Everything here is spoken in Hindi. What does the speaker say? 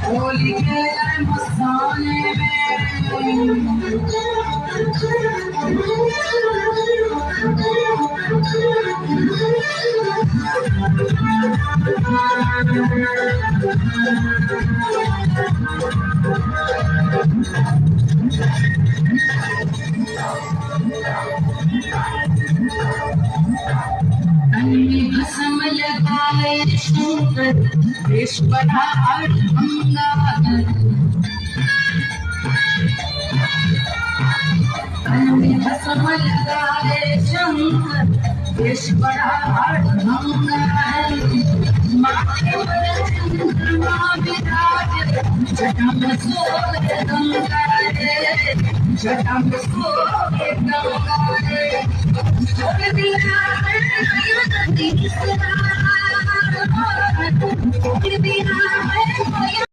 होली खेले मस्ताने भस्म लगाए शंकर देश बड़ा अड़भंगा भस्म लगाए शंकर देश बड़ा अड़भंगा माथे पर चंद्रमा विराज जटा में सोए गंगा रे जटा में सोए गंगा रे छोड़ दिया है नदी सरा छोड़ दिया है